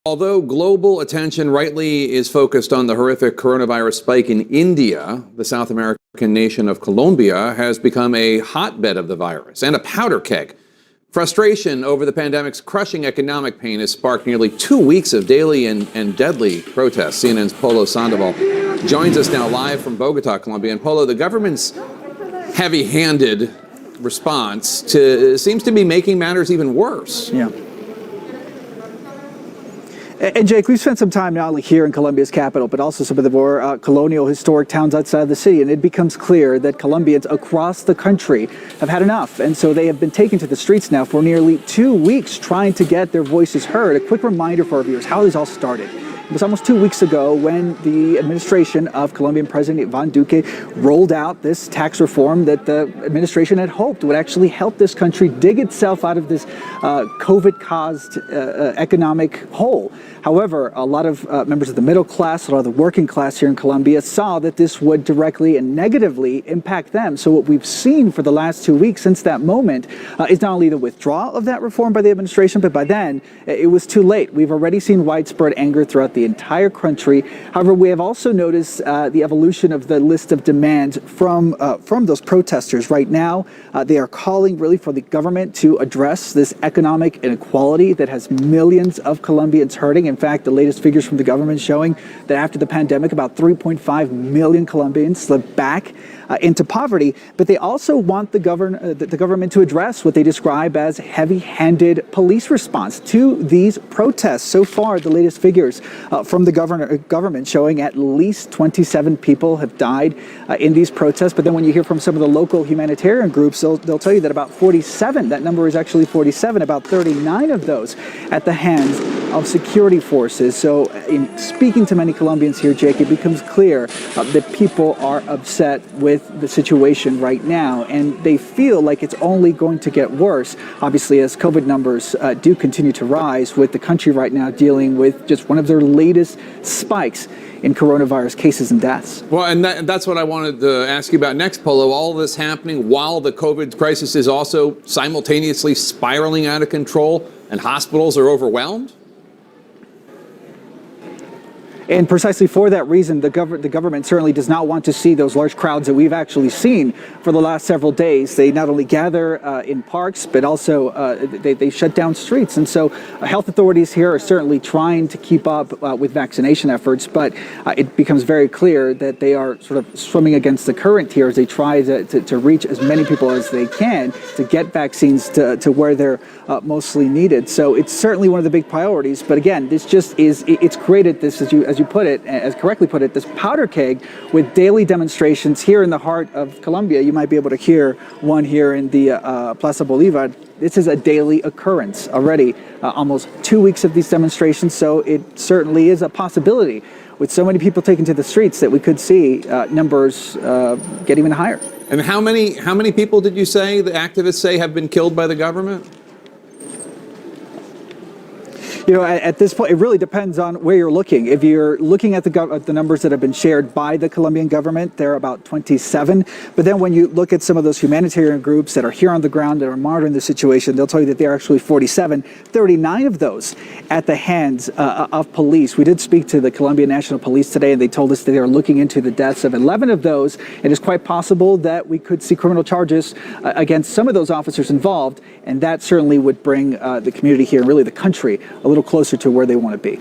Although global attention rightly is focused on the horrific coronavirus spike in India, the South American nation of Colombia has become a hotbed of the virus and a powder keg. Frustration over the pandemic's crushing economic pain has sparked nearly 2 weeks of daily and deadly protests. CNN's Polo Sandoval joins us now live from Bogota, Colombia. And Polo, the government's heavy-handed response seems to be making matters even worse. Yeah. And Jake, we've spent some time not only here in Colombia's capital, but also some of the more colonial historic towns outside of the city. And it becomes clear that Colombians across the country have had enough. And so they have been taken to the streets now for nearly 2 weeks trying to get their voices heard. A quick reminder for our viewers how this all started. It was almost 2 weeks ago when the administration of Colombian President Ivan Duque rolled out this tax reform that the administration had hoped would actually help this country dig itself out of this COVID-caused economic hole. However, a lot of members of the middle class, a lot of the working class here in Colombia saw that this would directly and negatively impact them. So what we've seen for the last 2 weeks since that moment is not only the withdrawal of that reform by the administration, but by then it was too late. We've already seen widespread anger throughout the entire country. However, we have also noticed the evolution of the list of demands from those protesters. Right now, they are calling really for the government to address this economic inequality that has millions of Colombians hurting. In fact, the latest figures from the government showing that after the pandemic, about 3.5 million Colombians slipped back into poverty. But they also want the government to address what they describe as heavy-handed police response to these protests. So far, the latest figures from the government showing at least 27 people have died in these protests. But then when you hear from some of the local humanitarian groups, they'll tell you that about 47, that number is actually 47, about 39 of those at the hands of security forces. So in speaking to many Colombians here, Jake, it becomes clear that people are upset with the situation right now, and they feel like it's only going to get worse, obviously, as COVID numbers do continue to rise, with the country right now dealing with just one of their latest spikes in coronavirus cases and deaths. Well, and that's what I wanted to ask you about next, Polo. All this happening while the COVID crisis is also simultaneously spiraling out of control and hospitals are overwhelmed? And precisely for that reason, the government certainly does not want to see those large crowds that we've actually seen for the last several days. They not only gather in parks, but also they shut down streets. And so health authorities here are certainly trying to keep up with vaccination efforts, but it becomes very clear that they are sort of swimming against the current here as they try to reach as many people as they can to get vaccines to where they're mostly needed. So it's certainly one of the big priorities. But again, this just it's created this, as you put it, as correctly put it, this powder keg with daily demonstrations here in the heart of Colombia. You might be able to hear one here in the Plaza Bolivar. This is a daily occurrence already, almost 2 weeks of these demonstrations. So it certainly is a possibility with so many people taken to the streets that we could see numbers get even higher. And how many people did you say, the activists say, have been killed by the government? You know, at this point, it really depends on where you're looking. If you're looking at the numbers that have been shared by the Colombian government, they're about 27. But then when you look at some of those humanitarian groups that are here on the ground that are monitoring the situation, they'll tell you that they're actually 47, 39 of those at the hands of police. We did speak to the Colombian National Police today, and they told us that they are looking into the deaths of 11 of those. It is quite possible that we could see criminal charges against some of those officers involved, and that certainly would bring the community here, really the country, a little closer to where they want to be.